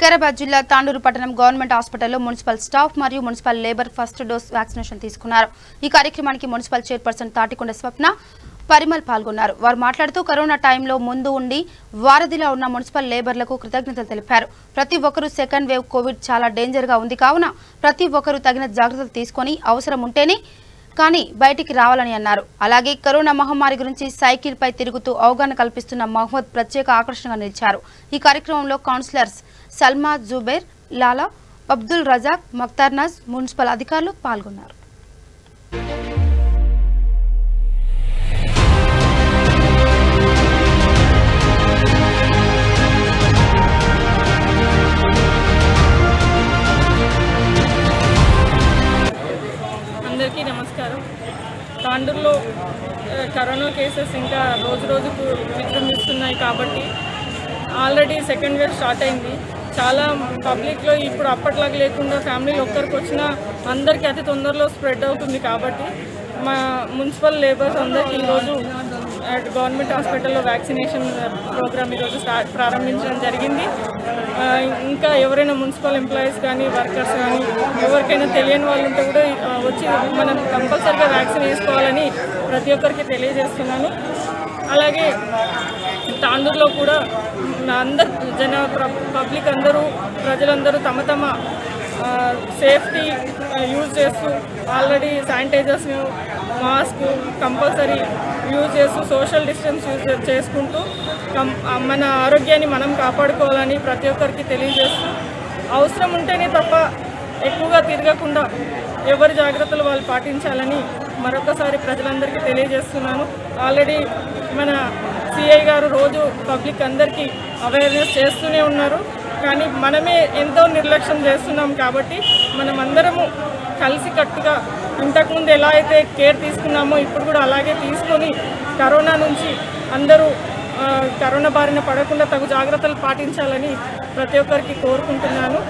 వికారాబాద్ జిల్లా తాండూరు పట్టణం గవర్నమెంట్ హాస్పిటల్లో మున్సిపల్ స్టాఫ్ మరియు municipal labour first dose vaccination తీసుకున్నారు. ఈ కార్యక్రమానికి మున్సిపల్ చైర్పర్సన్ తాటికొండ స్వప్న పరిమల్ పాల్గొన్నారు. వారు మాట్లాడుతూ కరోనా టైంలో ముందు ఉండి వారధిలో ఉన్న మున్సిపల్ లేబర్లకు కృతజ్ఞతలు తెలిపారు. ప్రతి ఒక్కరూ సెకండ్ వేవ్ కోవిడ్ చాలా డేంజర్ గా ఉంది కావున ప్రతి ఒక్కరూ తగిన జాగ్రత్తలు తీసుకొని అవసరం ఉంటేనే కానీ బయటికి రావాలని అన్నారు. అలాగే కరోనా మహమ్మారి గురించి సైకిల్ పై తిరుగుతూ అవగాహన కల్పిస్తున్న మహమ్మద్ ప్రత్యేక ఆకర్షణగా నిలిచారు. ఈ కార్యక్రమంలో కౌన్సిలర్స్ సల్మా జుబైర్, లాలా, అబ్దుల్ రజాక్, మక్తార్ నజ్, మున్సిపల్ అధికారులు పాల్గొన్నారు. అందరికీ నమస్కారం. తాండూరులో కరోనా కేసెస్ ఇంకా రోజు రోజుకు విజృంభిస్తున్నాయి కాబట్టి ఆల్రెడీ సెకండ్ వేవ్ స్టార్ట్ అయింది. చాలా పబ్లిక్లో ఇప్పుడు అప్పట్లాగా లేకుండా ఫ్యామిలీలో ఒక్కరికి వచ్చినా అందరికీ అతి తొందరలో స్ప్రెడ్ అవుతుంది కాబట్టి మా మున్సిపల్ లేబర్స్ అందరికీ ఈరోజు గవర్నమెంట్ హాస్పిటల్లో వ్యాక్సినేషన్ ప్రోగ్రామ్ ఈరోజు ప్రారంభించడం జరిగింది. ఇంకా ఎవరైనా మున్సిపల్ ఎంప్లాయీస్ కానీ వర్కర్స్ కానీ ఎవరికైనా తెలియని వాళ్ళు ఉంటే కూడా వచ్చి మనం కంపల్సరీగా వ్యాక్సిన్ వేసుకోవాలని ప్రతి ఒక్కరికి తెలియజేస్తున్నాను. అలాగే తాండూరులో కూడా అందరు పబ్లిక్ అందరూ ప్రజలందరూ తమ తమ సేఫ్టీ యూజ్ చేస్తూ already sanitizers, mask compulsory use చేస్తూ సోషల్ డిస్టెన్స్ యూజ్ చేసుకుంటూ మన ఆరోగ్యాన్ని మనం కాపాడుకోవాలని ప్రతి ఒక్కరికి తెలియజేస్తూ అవసరం ఉంటేనే తప్ప ఎక్కువగా తిరగకుండా ఎవరి జాగ్రత్తలు వాళ్ళు పాటించాలని మరొకసారి ప్రజలందరికీ తెలియజేస్తున్నాను. ఆల్రెడీ మన సిఐ గారు రోజు పబ్లిక్ అందరికీ అవేర్నెస్ చేస్తూనే ఉన్నారు. కానీ మనమే ఎంతో నిర్లక్ష్యం చేస్తున్నాం కాబట్టి మనమందరము కలిసికట్టుగా ఇంతకుముందు ఎలా అయితే కేర్ తీసుకున్నామో ఇప్పుడు కూడా అలాగే తీసుకొని కరోనా నుంచి అందరూ కరోనా బారిన పడకుండా తగు జాగ్రత్తలు పాటించాలని ప్రతి ఒక్కరికి కోరుకుంటున్నాను.